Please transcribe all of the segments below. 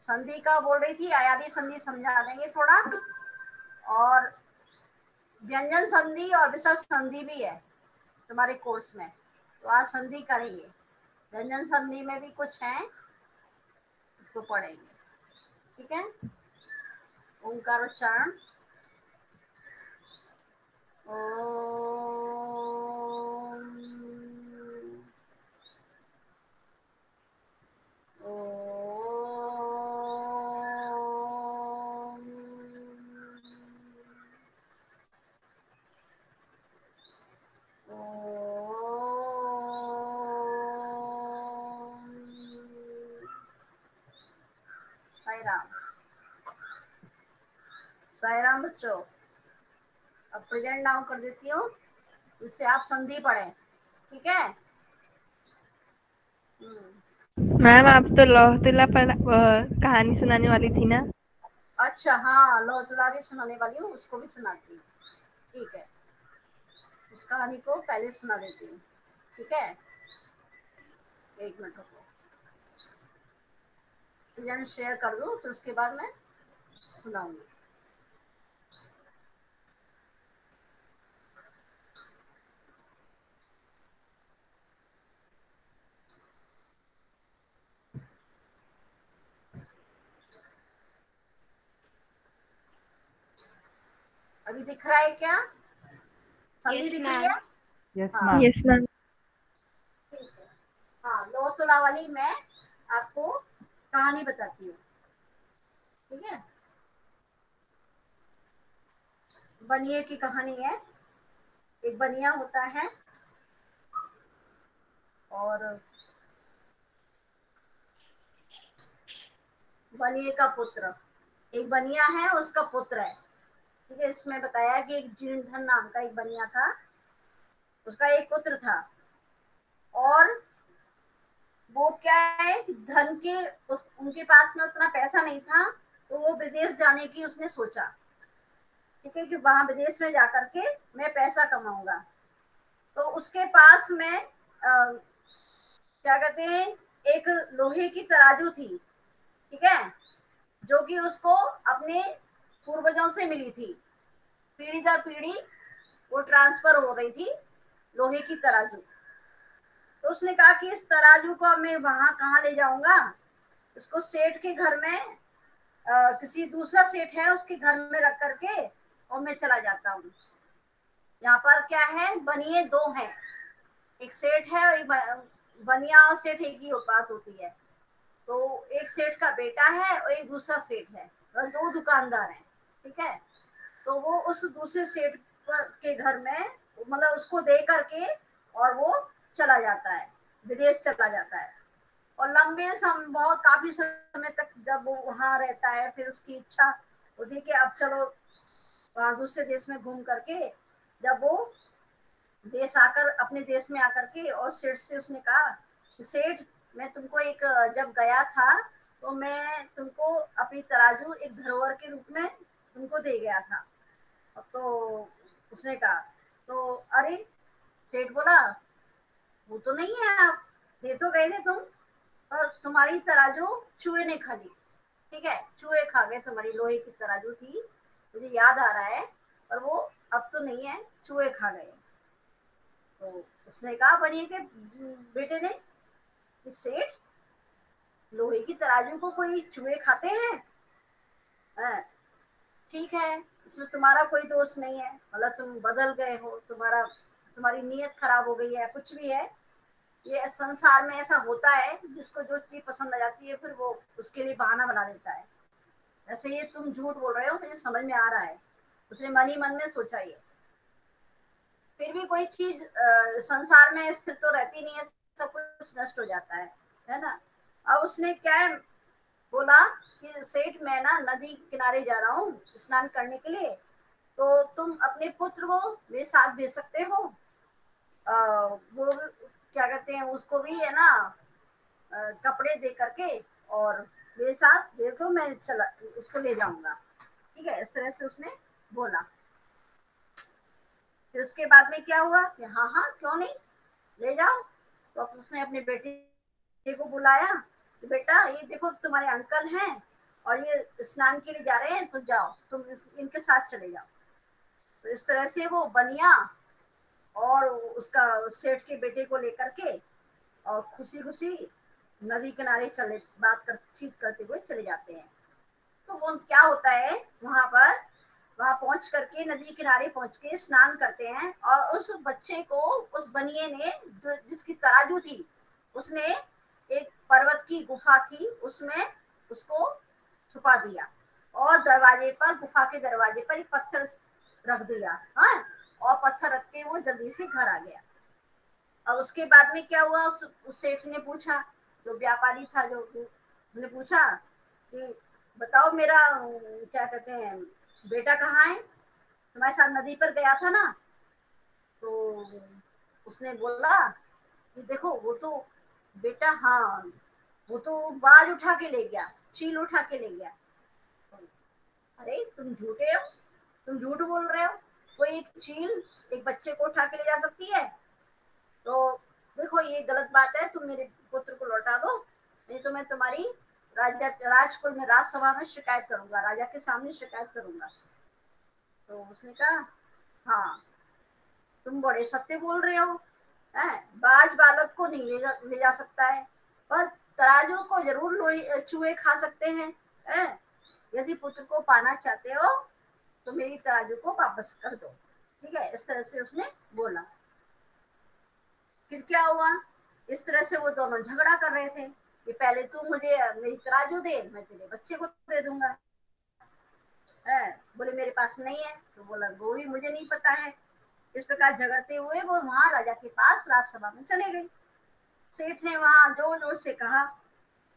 संधि का बोल रही थी, आयादी संधि समझा देंगे थोड़ा, और व्यंजन संधि और विसर्ग संधि भी है तुम्हारे कोर्स में, तो आज संधि करेंगे। व्यंजन संधि में भी कुछ है, उसको पढ़ेंगे, ठीक है। ओंकार उच्चारण, ओम, ओम, साई राम। साई राम बच्चों, अब प्रेजेंट नाउ कर देती हूँ, इससे आप संधि पढ़ें, ठीक है। मैम आप तो लोहतुला कहानी सुनाने वाली थी ना। अच्छा हाँ, लोहतुला भी सुनाने वाली हूँ, उसको भी सुनाती हूँ, ठीक है। उस कहानी को पहले सुना देती हूँ, ठीक है। एक मिनट रुको, प्रेजेंट शेयर कर दूँ, फिर उसके बाद मैं सुनाऊंगी। अभी दिख रहा है क्या? संधि यस दिख रही है? मैम। यस हाँ मैम। Yes ma'am. ठीक है। हाँ, लोहतुला वाली मैं आपको कहानी बताती हूँ, ठीक है। बनिए की कहानी है। एक बनिया होता है और बनिए का पुत्र, एक बनिया है, उसका पुत्र है, ठीक है। इसमें बताया कि एक जीर्णधन नाम का एक बनिया था, उसका एक पुत्र था, और वो क्या है कि धन के उनके पास में उतना पैसा नहीं था, तो वो विदेश जाने की उसने सोचा, ठीक है, कि वहां विदेश में जाकर के मैं पैसा कमाऊंगा। तो उसके पास में क्या कहते हैं, एक लोहे की तराजू थी, ठीक है, जो कि उसको अपने पूर्वजों से मिली थी, पीढ़ी दर पीढ़ी वो ट्रांसफर हो रही थी, लोहे की तराजू। तो उसने कहा कि इस तराजू को अब मैं वहां कहाँ ले जाऊंगा, इसको सेठ के घर में, किसी दूसरा सेठ है उसके घर में रख करके और मैं चला जाता हूँ। यहाँ पर क्या है, बनिए दो हैं, एक सेठ है और एक बनिया और सेठ एक ही बात होती है। तो एक सेठ का बेटा है और एक दूसरा सेठ है, और दो दुकानदार हैं, ठीक है। तो वो उस दूसरे सेठ के घर में, मतलब उसको दे करके और वो चला जाता है, विदेश चला जाता है। और लंबे समय, बहुत काफी समय तक जब वो वहां रहता है, फिर उसकी इच्छा होती है कि अब चलो वहां दूसरे देश में घूम करके, जब वो देश आकर, अपने देश में आकर के, और सेठ से उसने कहा कि सेठ, मैं तुमको एक, जब गया था तो मैं तुमको अपनी तराजू एक धरोहर के रूप में तुमको दे गया था। अब तो उसने कहा, तो अरे, सेठ बोला, वो तो नहीं है, आप दे तो गए थे तुम, और तुम्हारी तराजू चूहे ने खा ली, ठीक है, चूहे खा गए, तुम्हारी लोहे की तराजू थी, मुझे याद आ रहा है, पर वो अब तो नहीं है, चूहे खा गए। तो उसने कहा बनिए के बेटे ने कि सेठ, लोहे की तराजू को कोई चूहे खाते हैं? हाँ, ठीक है, इसमें तुम्हारा कोई दोष नहीं है, मतलब तुम बदल गए हो, तुम्हारी नीयत खराब हो गई है, कुछ भी है, ये संसार में ऐसा होता है, जिसको जो चीज पसंद आ जाती है फिर वो उसके लिए बहाना बना देता है। ऐसे ये तुम झूठ बोल रहे हो, मुझे समझ में आ रहा है, उसने मन ही मन में सोचा ये। फिर भी कोई चीज संसार में स्थिर तो रहती नहीं है, सब कुछ नष्ट हो जाता है ना। अब उसने क्या है, बोला कि सेठ, मैं ना नदी किनारे जा रहा हूँ स्नान करने के लिए, तो तुम अपने पुत्र को मेरे साथ भेज सकते हो, वो क्या कहते हैं, उसको भी है ना, कपड़े दे करके, और मेरे साथ देखो, मैं चला उसको ले जाऊंगा, ठीक है, इस तरह से उसने बोला। फिर उसके बाद में क्या हुआ कि हाँ हाँ क्यों नहीं, ले जाओ। तो अब उसने अपने बेटे को बुलाया कि बेटा, ये देखो तुम्हारे अंकल हैं, और ये स्नान के लिए जा रहे हैं तो जाओ, तुम इनके साथ चले जाओ। तो इस तरह से वो बनिया और उसका सेठ के बेटे को लेकर के और खुशी खुशी नदी किनारे चले बातचीत करते हुए चले जाते हैं। तो वो क्या होता है वहां पर, वहां पहुंच करके नदी किनारे पहुंच के स्नान करते हैं और उस बच्चे को उस बनिए ने, जो जिसकी तराजू थी, उसने एक पर्वत की गुफा थी उसमें उसको छुपा दिया और दरवाजे पर, गुफा के दरवाजे पर एक पत्थर रख दिया। हाँ, और पत्थर रख के वो जल्दी से घर आ गया। और उसके बाद में क्या हुआ, उस सेठ ने पूछा, जो व्यापारी था, जो उसने पूछा कि बताओ मेरा क्या कहते हैं बेटा कहाँ है, तुम्हारे साथ नदी पर गया था ना। तो उसने बोला कि देखो वो तो बेटा, हाँ वो तो बाज उठा के ले गया, चील उठा के ले गया। अरे तुम झूठे हो, तुम झूठ बोल रहे हो, कोई एक चील एक बच्चे को उठा के ले जा सकती है? तो देखो ये गलत बात है, तुम मेरे पुत्र को लौटा दो, नहीं तो मैं तुम्हारी राजा राजकुल में राजसभा में शिकायत करूंगा, राजा के सामने शिकायत करूंगा। तो उसने कहा हाँ तुम बड़े सत्य बोल रहे हो, है बाज बालक को नहीं ले जा सकता है, पर तराजू को जरूर चूहे खा सकते हैं, है? यदि पुत्र को पाना चाहते हो तो मेरी तराजू को वापस कर दो। ठीक है, इस तरह से उसने बोला। फिर क्या हुआ, इस तरह से वो दोनों झगड़ा कर रहे थे कि पहले तू मुझे मेरी तराजू दे, मैं तेरे बच्चे को दे दूंगा। बोले मेरे पास नहीं है, तो बोला वो भी मुझे नहीं पता है। इस प्रकार झगड़ते हुए वो वहां राजा के पास राजसभा में चले गए। सेठ ने वहां जोर जोर से कहा,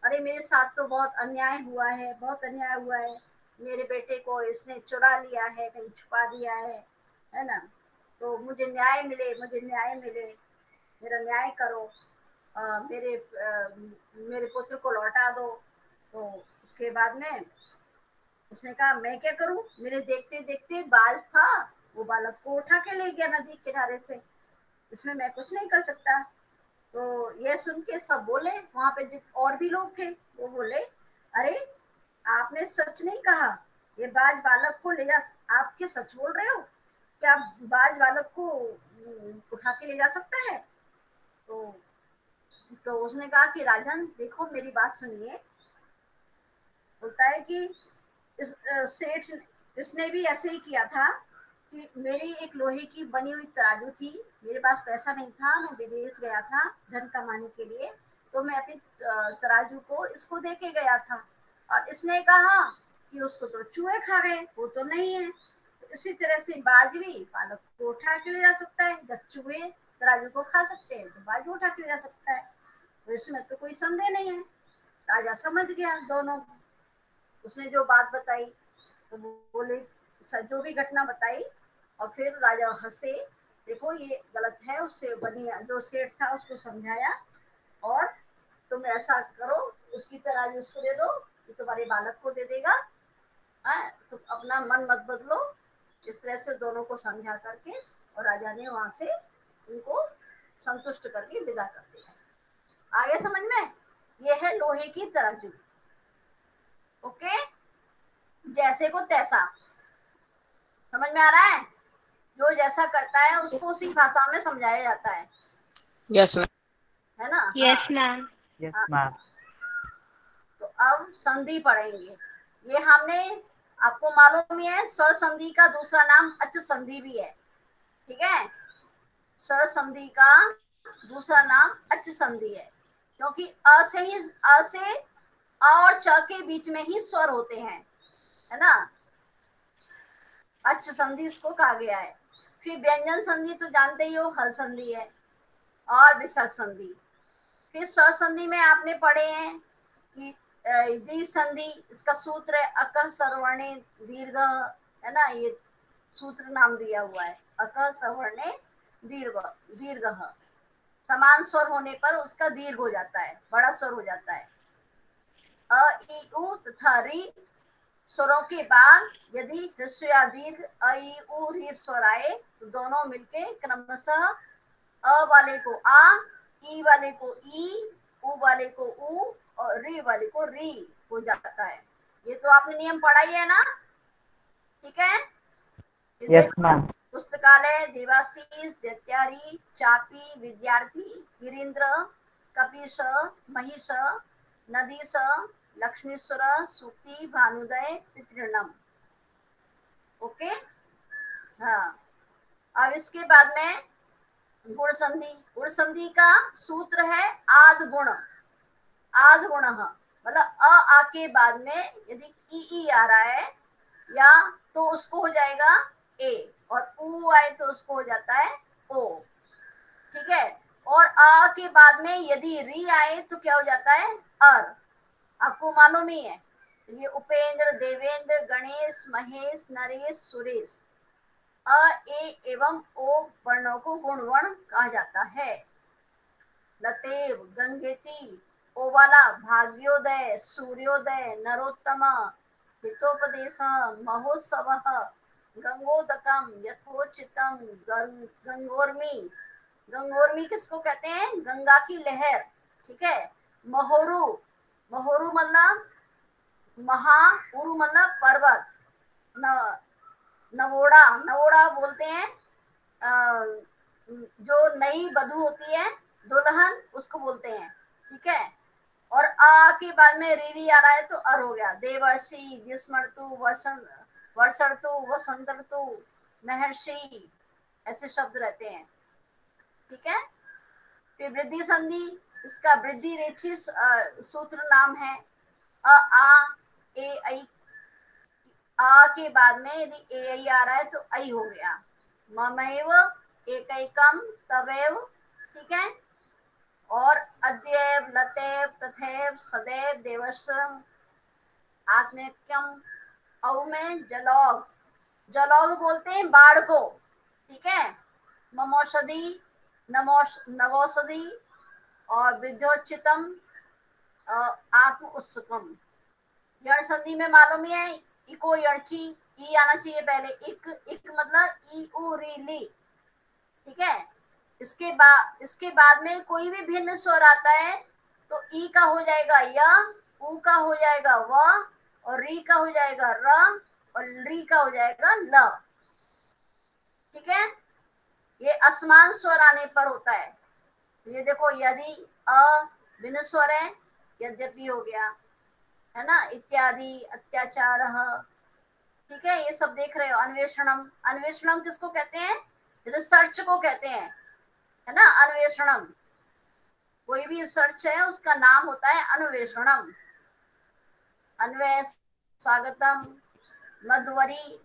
अरे मेरे साथ तो बहुत अन्याय हुआ है, बहुत अन्याय हुआ है, मेरे बेटे को इसने चुरा लिया है, कहीं छुपा दिया है ना, तो मुझे न्याय मिले, मुझे न्याय मिले, मेरा न्याय करो, मेरे पुत्र को लौटा दो। तो उसके बाद में उसने कहा मैं क्या करूं, मेरे देखते देखते बाज था, वो बालक को उठा के ले गया नदी किनारे से, इसमें मैं कुछ नहीं कर सकता। तो ये सुन के सब बोले, वहां पे और भी लोग थे, वो बोले अरे आपने सच नहीं कहा, ये बाज बालक को ले जा, आप क्या सच बोल रहे हो, क्या बाज बालक को उठा के ले जा सकता है? तो उसने कहा कि राजन देखो मेरी बात सुनिए। बोलता है कि इस सेठ, इसने भी ऐसे ही किया था कि मेरी एक लोहे की बनी हुई तराजू थी, मेरे पास पैसा नहीं था, मैं विदेश गया था धन कमाने के लिए, तो मैं अपनी तराजू को इसको दे के गया था, और इसने कहा कि उसको तो चूहे खा गए, वो तो नहीं है। तो इसी तरह से बाज भी बालक को उठा के ले जा सकता है, जब चूहे तराजू को खा सकते हैं तो बाज उठा के ले जा सकता है, तो इसमें तो कोई संदेह नहीं है। राजा समझ गया दोनों, उसने जो बात बताई तो बोले जो भी घटना बताई, और फिर राजा हंसे, देखो ये गलत है, उससे बनिया जो सेठ था उसको समझाया, और तुम ऐसा करो उसकी तरह उसको दे दो, ये तुम्हारे बालक को दे देगा, तुम अपना मन मत बदलो। इस तरह से दोनों को समझा करके और राजा ने वहां से उनको संतुष्ट करके विदा कर दिया। आगे समझ में, ये है लोहे की तराजू। ओके, जैसे को तैसा, समझ में आ रहा है? जो जैसा करता है उसको उसी भाषा में समझाया जाता है। Yes ma'am. है ना? Yes ma'am. यस हाँ। मैम। तो अब संधि पढ़ेंगे। ये हमने, आपको मालूम ही है स्वर संधि का दूसरा नाम अच संधि भी है। ठीक है, स्वर संधि का दूसरा नाम अच संधि है, क्योंकि अ से ही, अ से अ और च के बीच में ही स्वर होते हैं, है ना, अच संधि इसको कहा गया है। फिर व्यंजन संधि तो जानते ही हो, हर संधि है, और विसर्ग संधि। फिर स्वर संधि में आपने पढ़े हैं कि दीर्घ संधि, इसका सूत्र है अक सर्वणे दीर्घ, है ना, ये सूत्र नाम दिया हुआ है, अक सर्वणे दीर्घ, दीर्घ, समान स्वर होने पर उसका दीर्घ हो जाता है, बड़ा स्वर हो जाता है। अ ई उ तथा री स्वरों के बाद यदि ह्रस्व या दीर्घ अ ई उ री स्वर आए तो दोनों मिलके क्रमशः अ वाले को आ, ई वाले को ई, उ वाले को उ और री वाले को री हो जाता है। ये तो आपने नियम पढ़ा ही है ना, ठीक है। Yes ma'am. पुस्तकालय, देवाशीष, दैत्यारी, चापी, विद्यार्थी, गिरीन्द्र, कपीश, महिष, नदीश, लक्ष्मीश्वर, सूक्ति, भानुदय, पितृणम। ओके, हाँ। अब इसके बाद में गुण संधि। गुण संधि का सूत्र है आद गुण। आद गुण मतलब अ आ के बाद में यदि ई आ रहा है या तो उसको हो जाएगा ए, और ऊ आए तो उसको हो जाता है ओ, ठीक है। और आ के बाद में यदि री आए तो क्या हो जाता है अर। आपको मालूम ही है, ये उपेंद्र, देवेंद्र, गणेश, महेश, नरेश, सुरेश, अ ए एवं ओ वर्णों को गुणवर्ण कहा जाता है। लतेव, गंगेती, ओवाला, भाग्योदय, सूर्योदय, नरोत्तम, हितोपदेश, महोत्सव, गंगोदकम, यथोचितम, गंगोर्मी। गंगोर्मी किसको कहते हैं? गंगा की लहर, ठीक है। महोरु, महोरु मतलब महा, उरु मतलब पर्वत। नवोड़ा, नवोड़ा बोलते हैं जो नई वधू होती है, दुल्हन, उसको बोलते हैं, ठीक है। और आ के बाद में रीरी आ रहा है तो अर हो गया। देवर्षि, ग्रीष्मर्तु, वर्षर्तु, वसंतर्तु, महर्षि, ऐसे शब्द रहते हैं, ठीक है। फिर वृद्धि संधि, इसका वृद्धि रेखी सूत्र नाम है अ आ ए ऐ। आ के बाद में यदि ए ऐ आ रहा है तो ऐ हो गया। ममैव एकैकम तवैव, ठीक है। और अद्यैव, लतैव, तथैव, सदैव, देवश्रम, आत्मैक्यम। औ में जलौग, जलौग बोलते हैं बाढ़ को, ठीक है। ममौषधि, नवौषधि, और विद्योच्चितम, आत्म उत्सुकम। यण संधि में मालूम ही है, इको यणची, ई आना चाहिए पहले। इक मतलब ई उ री ली, ठीक है। इसके बाद में कोई भी भिन्न स्वर आता है तो ई का हो जाएगा य, उ का हो जाएगा व, और री का हो जाएगा र, और री का हो जाएगा ल, ठीक है। ये असमान स्वर आने पर होता है। ये देखो, यदि अ भिन्न स्वर है, यद्यपि हो गया, है ना, इत्यादि, अत्याचार, ठीक है। ये सब देख रहे हो। अन्वेषणम, अन्वेषणम किसको कहते हैं? रिसर्च को कहते हैं, है ना, अन्वेषणम। कोई भी रिसर्च है उसका नाम होता है अन्वेषणम। अन्वेष, स्वागतम, मधुवरी,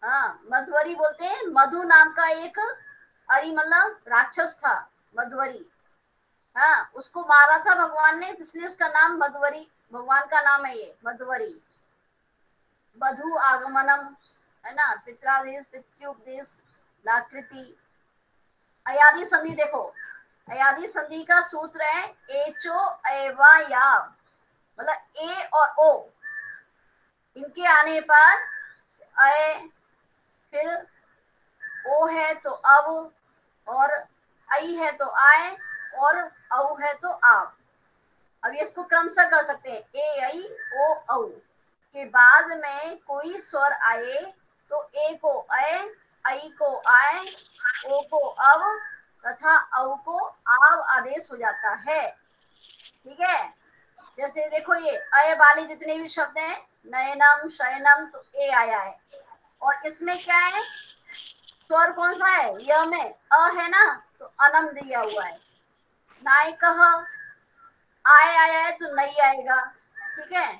हाँ, मधुवरी बोलते हैं। मधु नाम का एक अरि मतलब राक्षस था, मधुवरी, हाँ, उसको मारा था भगवान ने, इसलिए उसका नाम मधुवरी, भगवान का नाम है ये मधुवरी। बधु आगमनम, है ना, पित्रादेश, पितृपदेश, लाकृति। अयादि संधि देखो, अयादि संधि का सूत्र है एचो एवा या, मतलब ए और ओ, इनके आने पर अय, फिर ओ है तो अब, और आई है तो आए, और औ है तो आप। अब ये इसको क्रमशः कर सकते हैं। ए आई ओ औ के बाद में कोई स्वर आए तो ए को अय, आई को आए, ओ को अब, तथा औ को आव आदेश हो जाता है, ठीक है। जैसे देखो, ये अय वाले जितने भी शब्द हैं, नयनम, शयनम, तो ए आया है। और इसमें क्या है, स्वर कौन सा है? य में अ है ना, तो अनम दिया हुआ है। नायक आय आया है तो नहीं आएगा, ठीक है।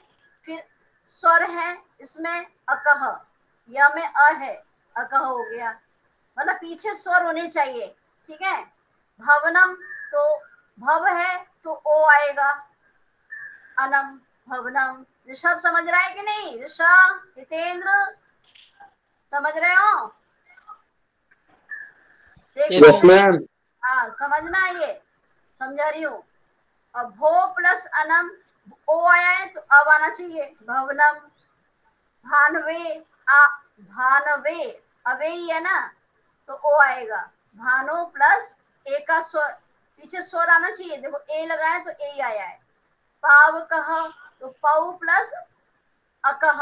फिर स्वर है इसमें अकह, य में अ है, अकह हो गया, मतलब पीछे स्वर होने चाहिए, ठीक है। भवनम, तो भव है तो ओ आएगा, अनम, भवनम। ऋषभ समझ रहा है कि नहीं? ऋषभ, हितेंद्र, समझ रहे हो? Yes ma'am. हाँ, समझना, ये समझा रही हूँ। और भो प्लस अनम, ओ आया है तो अब आना चाहिए, भवनम। भानवे, आ, भानवे, अवे ही है ना, तो ओ आएगा। भानो प्लस ए का स्वर, पीछे स्वर आना चाहिए, देखो ए लगाया तो ए ही आया है। पाव कह, तो पौ प्लस अकह,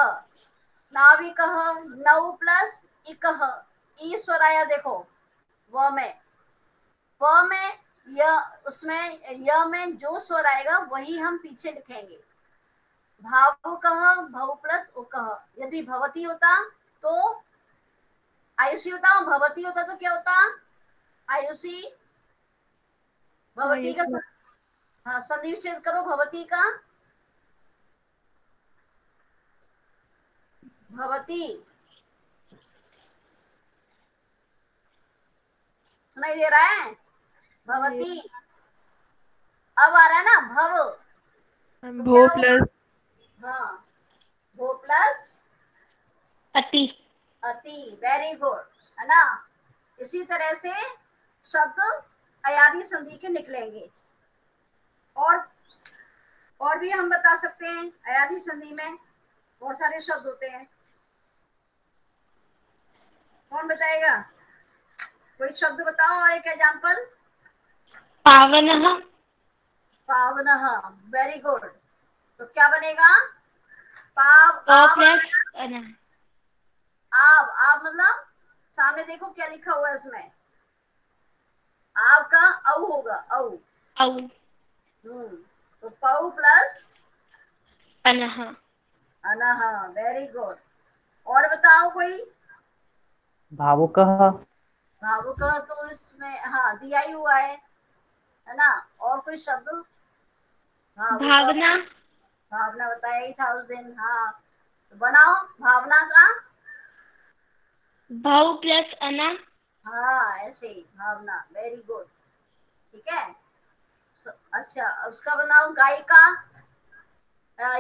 नाविकः, नौ प्लस इकह, ई स्वर आया देखो व में, व में य, उसमें य में जो स्वर आएगा वही हम पीछे लिखेंगे। भावुकः, भव प्लस उकह, यदि भवती होता तो आयुषी होता, भवती होता तो क्या होता? आयुषी, भवती का आयुषी। हाँ संधि विच्छेद करो भवती का, भवती, सुनाई दे रहा है? भवती, अब आ रहा है ना भव, तो भो क्या होगा? प्लस हाँ, भो प्लस अति, अति, वेरी गुड, है ना। इसी तरह से शब्द अयादी संधि के निकलेंगे। और भी हम बता सकते हैं, अयादी संधि में बहुत सारे शब्द होते हैं। कौन बताएगा? कोई शब्द बताओ और एक एग्जाम्पल। पावनः, पावनः, वेरी गुड। तो क्या बनेगा? पाव, प आव, प्लस अनः, आव, आव मतलब सामने देखो क्या लिखा हुआ है इसमें, आव का औ होगा, औ। औ, तो पौ प्लस अनः, अनः, वेरी गुड। और बताओ कोई। भावुकः, भावुक तो इसमें हाँ दिया ही हुआ है ना। और कोई शब्द? भावुक, भावना, भावना बताया ही था उस दिन। हाँ, तो बनाओ भावना का। भव प्लस अनः, हाँ ऐसे ही भावना, वेरी गुड, ठीक है। अच्छा, अब उसका बनाओ गायिका,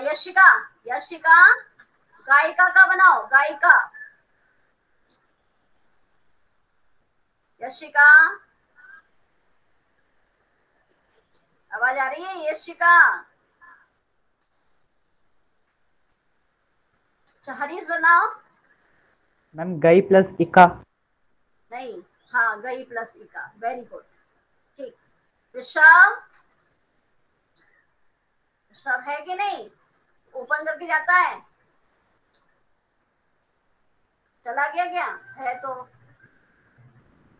यशिका, यशिका, गायिका का बनाओ, गायिका, यशिका, आवाज आ रही है? यशिका। अच्छा, हरीश बनाओ। मैम गई प्लस इका। नहीं, हाँ गई प्लस इका, वेरी गुड, ठीक। ऋषभ, ऋषभ है कि नहीं? ओपन करके जाता है, चला गया क्या? है तो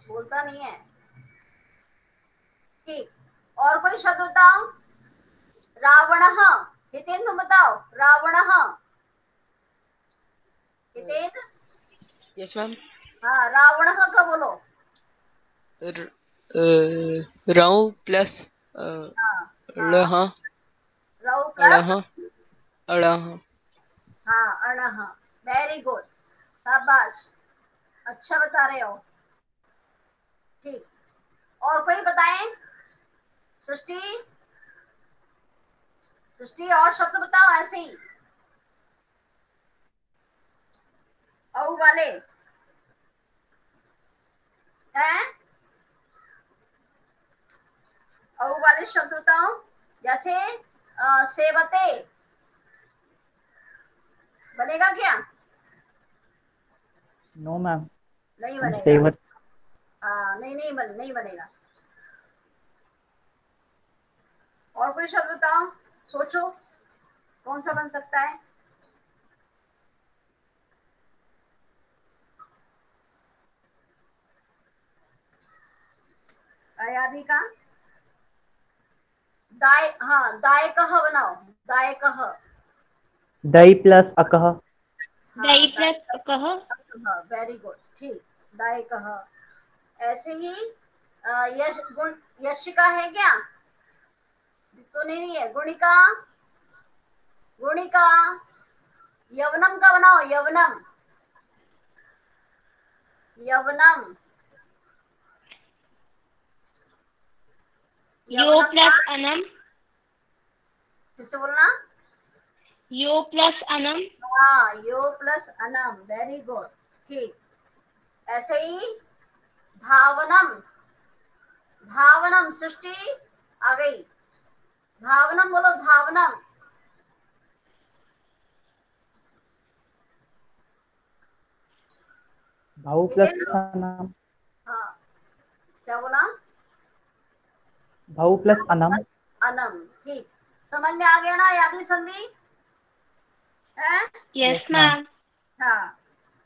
बोलता नहीं है, ठीक। और कोई शब्द बताओ। रावणः, हितेन तुम बताओ, रावणः, हितेन। Yes ma'am. हाँ, रावणः का बोलो। रौ प्लस हाँ हाँ, ळः, रौ अणः, प्लस अणः। हाँ अणः, वेरी गुड, शाबाश, अच्छा बता रहे हो, ठीक। और कोई बताएं? सृष्टि, सृष्टि और शब्द बताओ ऐसे ही, औ वाले हैं, औ वाले शब्द बताओ। जैसे सेवते, बनेगा क्या? No ma'am. नहीं बनेगा। सेवत, नहीं नहीं बनेगा। और कोई शब्द बताओ, सोचो कौन सा बन सकता है। अयादी का दाय, हाँ दायकः बनाओ, दायकः, दई प्लस अकह। दई प्लस अकः, वेरी गुड, ठीक, दायकः। ऐसे ही यश गुण, यशिका है क्या? तो नहीं है। गुणिका, गुणिका, यवनम का बनाओ, यवनम, यवनम, यो यवनम का, प्लस अनम, फिर से बोलना। यो प्लस अनम, हाँ, यो प्लस अनम, वेरी गुड, ठीक। ऐसे ही भावनम, भावनम, सृष्टि आ गई, भावनम बोलो, भावनम, भाव ठीक है प्लस ना? अनम। हाँ, क्या बोला? भाव प्लस अनम। अनम, ठीक। समझ में आ गया ना यादी संधि? है। Yes Yes, ma'am. मैम। हाँ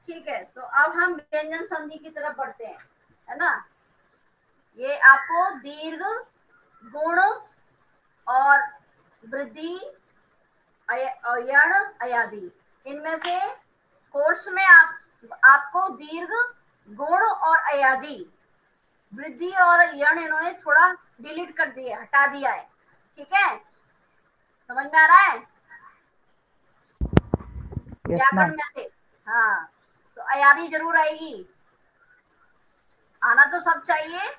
ठीक है, तो अब हम व्यंजन संधि की तरफ बढ़ते हैं, है ना। ये आपको दीर्घ, गुण और वृद्धि, यण, अयादि, इनमें से कोर्स में आपको दीर्घ, गुण और अयादि, वृद्धि और यण इन्होंने थोड़ा डिलीट कर दिया, हटा दिया है। ठीक है, समझ में आ रहा है Yes, व्याकरण ma'am. में से। हाँ, तो अयादि जरूर आएगी, आना तो सब चाहिए,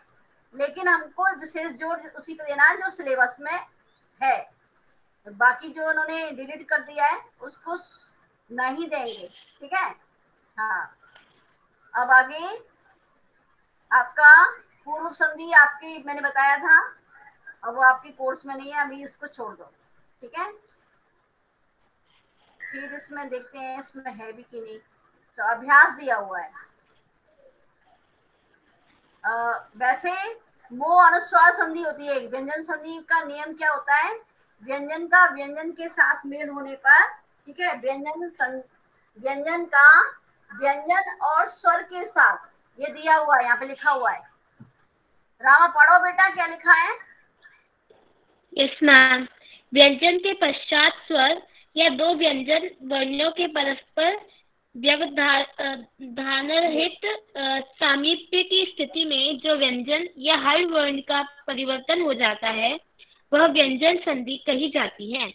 लेकिन हमको विशेष जोर उसी पे देना है जो सिलेबस में है। बाकी जो उन्होंने डिलीट कर दिया है उसको नहीं देंगे। ठीक है। हाँ, अब आगे आपका पूर्व संधि आपकी मैंने बताया था, अब वो आपके कोर्स में नहीं है, अभी इसको छोड़ दो। ठीक है, फिर इसमें देखते हैं इसमें है भी कि नहीं। तो अभ्यास दिया हुआ है। वैसे वो अनुस्वार संधि होती है। व्यंजन संधि का नियम क्या होता है, व्यंजन का व्यंजन के साथ मेल होने पर, ठीक है, व्यंजन का व्यंजन और स्वर के साथ, ये दिया हुआ है, यहाँ पे लिखा हुआ है। रामा पढ़ो बेटा, क्या लिखा है। Yes ma'am. व्यंजन के पश्चात स्वर या दो व्यंजन वर्णों के परस्पर व्यवधान रहित सामीप्य की स्थिति में जो व्यंजन या हर वर्ण का परिवर्तन हो जाता है वह व्यंजन संधि कही जाती है।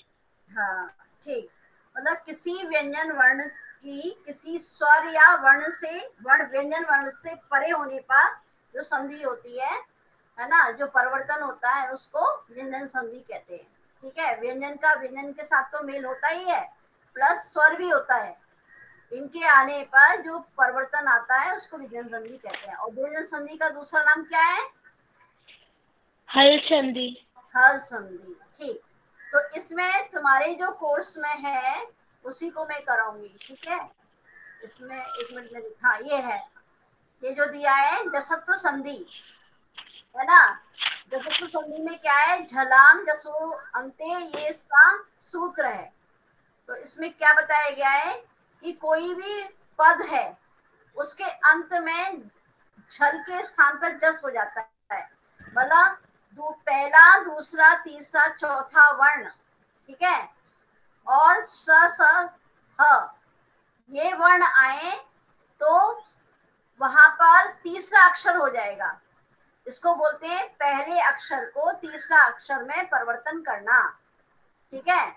हाँ ठीक, मतलब किसी व्यंजन वर्ण की किसी स्वर या वर्ण से व्यंजन वर्ण से परे होने पर जो संधि होती है ना, जो परिवर्तन होता है उसको व्यंजन संधि कहते हैं। ठीक है, व्यंजन का व्यंजन के साथ तो मेल होता ही है, प्लस स्वर भी होता है, इनके आने पर जो परिवर्तन आता है उसको व्यंजन संधि कहते हैं। और व्यंजन संधि का दूसरा नाम क्या है, हल संधि। हल संधि। ठीक, तो इसमें तुम्हारे जो कोर्स में है उसी को मैं कराऊंगी। ठीक है, इसमें एक मिनट में लिखा ये है, ये जो दिया है जसत्व संधि, है ना। जसत्व संधि में क्या है, झलाम जसो अंते, ये इसका सूत्र है। तो इसमें क्या बताया गया है कि कोई भी पद है उसके अंत में झल के स्थान पर जस हो जाता है, मतलब पहला, दूसरा, तीसरा, चौथा वर्ण, ठीक है, और स स ह ये वर्ण आए तो वहां पर तीसरा अक्षर हो जाएगा। इसको बोलते हैं पहले अक्षर को तीसरा अक्षर में परिवर्तन करना। ठीक है,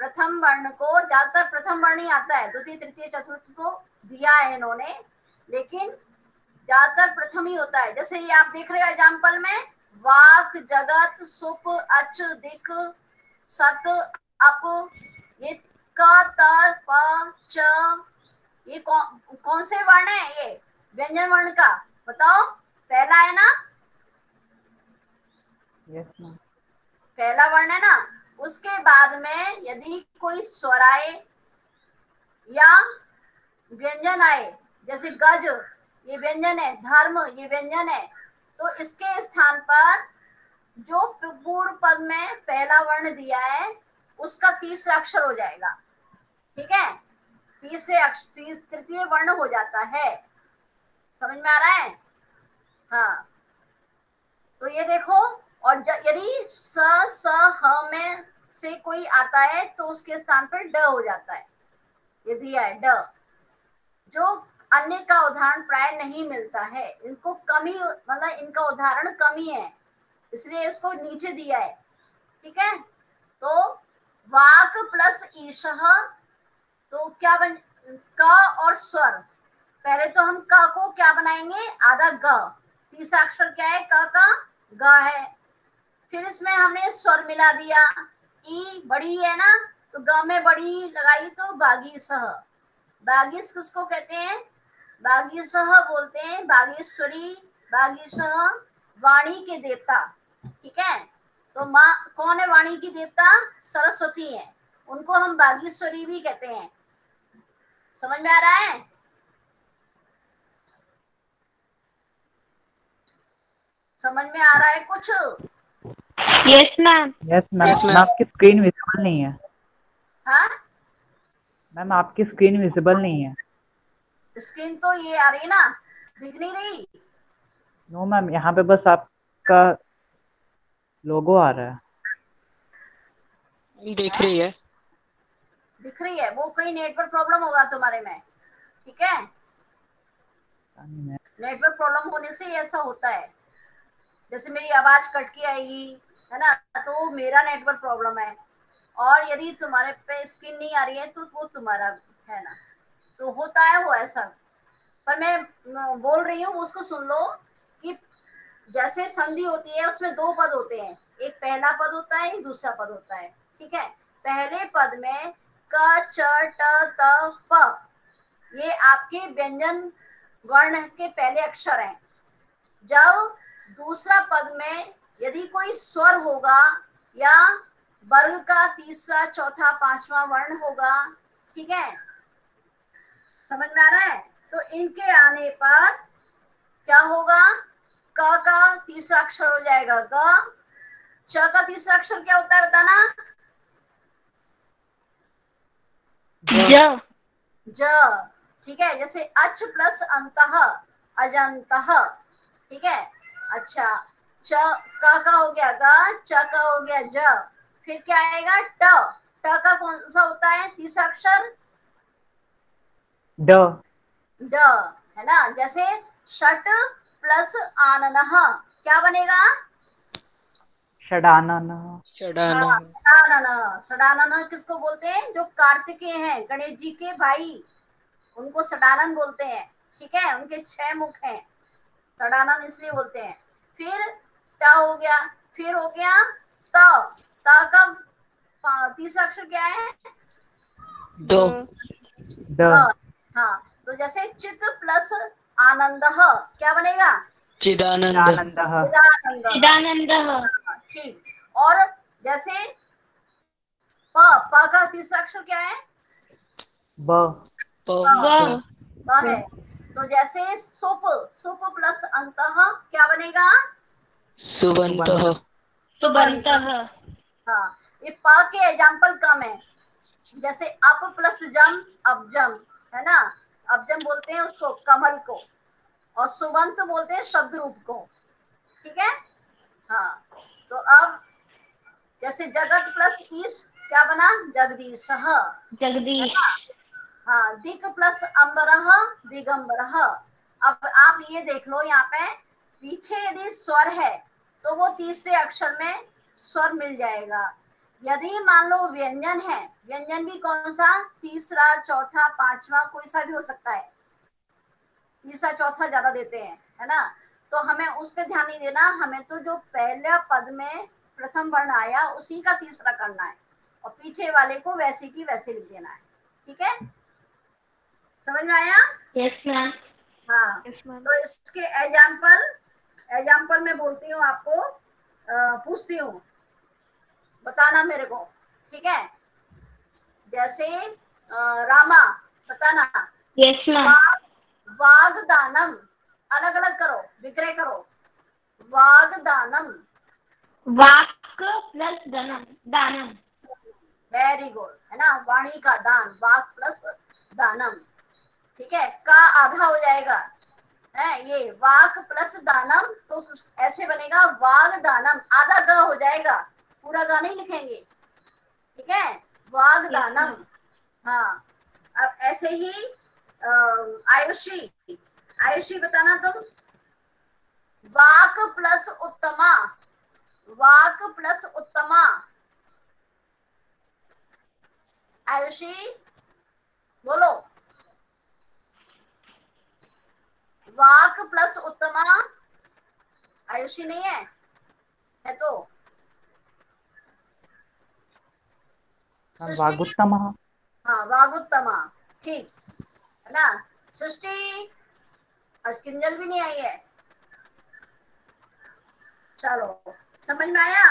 प्रथम वर्ण को ज्यादातर प्रथम वर्ण ही आता है, द्वितीय, तृतीय, चतुर्थ को दिया है इन्होंने, लेकिन ज्यादातर प्रथम ही होता है। जैसे ये आप देख रहे हो एग्जाम्पल में, वाक, जगत, सुप, अच, दिक, सत, अप, ये क, त, प, च, ये कौन से वर्ण है, ये व्यंजन वर्ण का बताओ, पहला है ना, Yes, ma'am. पहला वर्ण है ना। उसके बाद में यदि कोई स्वर आए या व्यंजन आए, जैसे गज ये व्यंजन है, धर्म ये व्यंजन है, तो इसके स्थान पर जो पूर्व पद में पहला वर्ण दिया है उसका तीसरा अक्षर हो जाएगा। ठीक है, तृतीय वर्ण हो जाता है। समझ में आ रहा है। हाँ, तो ये देखो, और यदि स स ह में से कोई आता है तो उसके स्थान पर ड हो जाता है, ये दिया है ड, जो अन्य का उदाहरण प्राय नहीं मिलता है, इनको कमी, मतलब इनका उदाहरण कमी है, इसलिए इसको नीचे दिया है। ठीक है, तो वाक प्लस ईशः, तो क्या बन, क और स्वर, पहले तो हम क को क्या बनाएंगे, आधा ग, तीसरा अक्षर क्या है, क का ग है, फिर इसमें हमने स्वर मिला दिया, ई बड़ी है ना, तो ग में बड़ी लगाई तो बागी सह, बागीस किसको कहते हैं, बागीसह बोलते हैं, बागेश्वरी, बागीसह वाणी के देवता। ठीक है, तो माँ कौन है वाणी की देवता, सरस्वती है, उनको हम बागेश्वरी भी कहते हैं। समझ में आ रहा है। समझ में आ रहा है कुछ। Yes ma'am. Yes, ma'am. Yes, ma'am. Ma'am आपकी स्क्रीन विजिबल नहीं है। हाँ, मैम आपकी स्क्रीन विजिबल नहीं है। स्क्रीन तो ये आ रही है ना, दिख नहीं रही? नो मैम, यहाँ पे बस आपका लोगो आ रहा है। दिख रही है। दिख रही है, वो कहीं नेटवर्क प्रॉब्लम होगा तुम्हारे में, ठीक है? नेटवर्क प्रॉब्लम होने से ऐसा होता है, जैसे मेरी आवाज कट के आएगी, है ना, तो वो मेरा नेटवर्क प्रॉब्लम है। और यदि तुम्हारे पे स्क्रीन नहीं आ रही है तो वो तुम्हारा है ना, तो होता है वो ऐसा। पर मैं बोल रही हूँ उसको सुन लो कि जैसे संधि होती है उसमें दो पद होते हैं, एक पहला पद होता है, एक दूसरा पद होता है, ठीक है? पहले पद में क च ट त प, ये आपके व्यंजन वर्ण के पहले अक्षर हैं। जब दूसरा पद में यदि कोई स्वर होगा या वर्ग का तीसरा चौथा पांचवा वर्ण होगा, ठीक है, समझ में आ रहा है? तो इनके आने पर क्या होगा, क का तीसरा अक्षर हो जाएगा ग, च का तीसरा अक्षर क्या होता है बताना? ज। ज, ठीक है? जैसे अच प्लस अंतः, अजंतः, ठीक है? अच्छा, च का हो गया ग, च का हो गया ज, फिर क्या आएगा ट, ट का कौन सा होता है तीसरा अक्षर? ड। ड, है ना? जैसे षट प्लस आननः क्या बनेगा? षडानन। चढ़ाना। हाँ, षडानन। षडानन किसको बोलते हैं? जो कार्तिकेय हैं, गणेश जी के भाई, उनको षडानन बोलते हैं, ठीक है? उनके 6 मुख हैं, षडानन इसलिए बोलते हैं। फिर ट हो गया, फिर हो गया त, त का तीसरा अक्षर क्या है? दो। द। हाँ, तो जैसे चित प्लस आनंद क्या बनेगा? चिदानंद। आनंद। चिदानंद, चिदानंद। ठीक। और जैसे प, प का तीसरा अक्षर क्या है? ब। प। व। ब है। तो जैसे सुप, सुप प्लस अंतः क्या बनेगा? सुबंत। सुबंतः। हाँ, ये प के एग्जाम्पल कम है, जैसे अप प्लस जम, अबजम, है ना? अबजम बोलते हैं उसको, कमल को, और सुबंत बोलते हैं शब्द रूप को, ठीक है? हाँ, तो अब जैसे जगत प्लस ईश क्या बना? जगदीश, है जगदीश। ना? हाँ, दिक प्लस अम्बरः, दिगंबरः। अब आप ये देख लो, यहाँ पे पीछे यदि स्वर है तो वो तीसरे अक्षर में स्वर मिल जाएगा। यदि मान लो व्यंजन है, व्यंजन भी कौन सा? तीसरा चौथा पांचवा, कोई सा भी हो सकता है, तीसरा चौथा ज्यादा देते हैं, है ना? तो हमें उस पर ध्यान नहीं देना, हमें तो जो पहला पद में प्रथम वर्ण आया उसी का तीसरा करना है, और पीछे वाले को वैसे की वैसे लिख देना है, ठीक है? समझ में आया? Yes ma'am. हाँ, यस मैम। तो इसके एग्जाम्पल मैं बोलती हूँ आपको, पूछती हूँ, बताना मेरे को, ठीक है? जैसे रामा, बताना। Yes ma'am. वागदानम, अलग अलग करो, विक्रय करो। वागदानम, वाक प्लस दानम। दानम। वेरी गुड, है ना? वाणी का दान, वाक प्लस दानम, ठीक है? का आधा हो जाएगा, है ये वाक प्लस दानम, तो ऐसे बनेगा वाग दानम, आधा ग हो जाएगा, पूरा ग नहीं लिखेंगे, ठीक है? वाग दानम। हाँ, अब ऐसे ही आयुषी, आयुषी बताना तुम। वाक प्लस उत्तमा, वाक प्लस उत्तमा, आयुषी बोलो। वाक प्लस उत्तमा, आयुषी नहीं है? है तो सृष्टि। वागुत्तमः। हाँ, वागुत्तमा, ठीक है ना? सृष्टि, आज किंजल भी नहीं आई है। चलो, समझ में आया?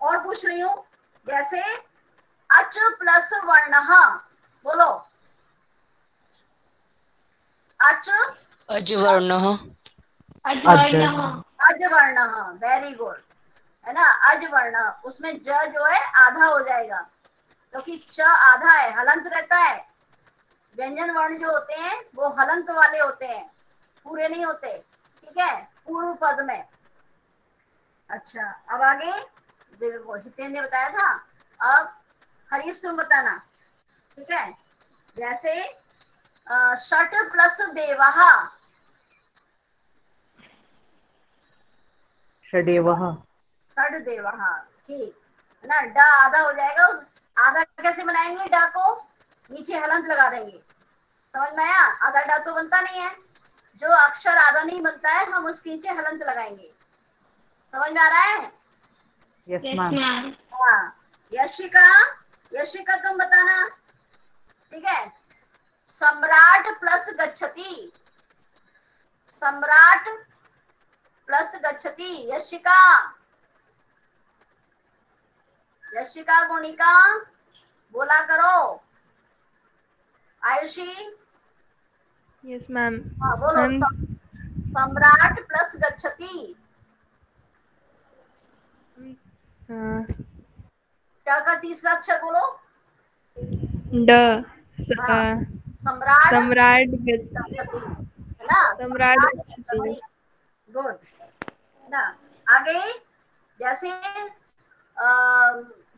और पूछ रही हूँ, जैसे अच प्लस वर्ण, बोलो। अच, अजवर्ण। अजवर्ण। अजवर्ण, वेरी गुड, है ना? अजवर्ण, उसमें ज जो है आधा हो जाएगा, क्योंकि च आधा है, हलंत रहता है, व्यंजन वर्ण जो होते हैं वो हलंत वाले होते हैं, पूरे नहीं होते, ठीक है, पूर्व पद में। अच्छा, अब आगे देखो, हितेन ने बताया था, अब हरीश तुम बताना, ठीक है। जैसे षट प्लस देवः, षडेवः। षड देवः, ठीक है ना। ड आधा हो जाएगा, उस आधा कैसे बनाएंगे, ड को नीचे हलंत लगा देंगे, समझ में आया। आधा ड तो बनता नहीं है, जो अक्षर आधा नहीं बनता है हम उसके नीचे हलंत लगाएंगे, समझ में आ रहा है। Yes yes ma'am. मैम। हाँ, यशिका, यशिका तुम बताना, ठीक है। सम्राट प्लस गच्छति, सम्राट प्लस गच्छति, यशिका, यशिका गुणिका बोला करो। Ayushi, yes ma'am. हाँ बोलो, मैम सम्राट प्लस गच्छति, क्या का तीसरा अक्षर बोलो। ड हाँ, सम्राट सम्राट गच्छति, है ना, सम्राट सम्राट गच्छति। गच्छति, गुड, है ना। आगे जैसे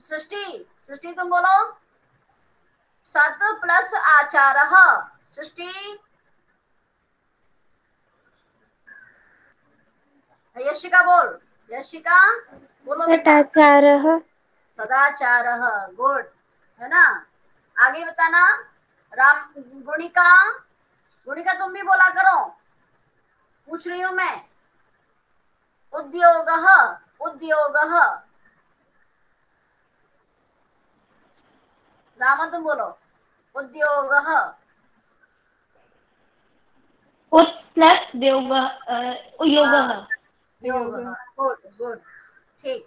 सृष्टि, सृष्टि तुम बोलो, सत प्लस आचारः, सृष्टि, यशिका बोल, यशिका बोलो बेटा, सदाचारः। सदाचारः, गुड, है ना। आगे बताना, राम, गुणिका, गुणिका तुम भी बोला करो, पूछ रही हूं मैं। उद्योगः, उद्योगः, रामा तुम बोलो, उद्योगः, उत प्लस योगः, योगः, गुड गुड, ठीक।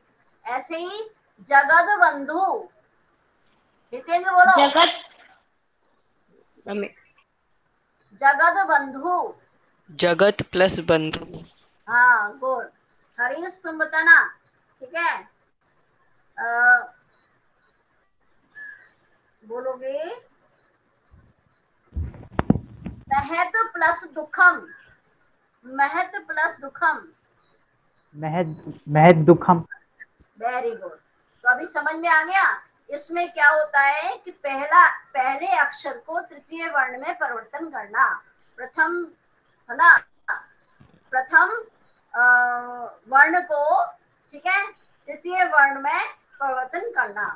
ऐसे ही जगत बंधु, हितेंद्र बोलो, जगत मम्मी, जगत बंधु, जगत प्लस बंधु। हाँ गुड। हरीश तुम बताना, ठीक है। बोलोगे महत प्लस दुखम, महत प्लस दुखम, महद, महद दुखम। Very good. तो अभी समझ में आ गया, इसमें क्या होता है कि पहले अक्षर को तृतीय वर्ण में परिवर्तन करना, प्रथम, है ना, प्रथम वर्ण को, ठीक है, तृतीय वर्ण में परिवर्तन करना,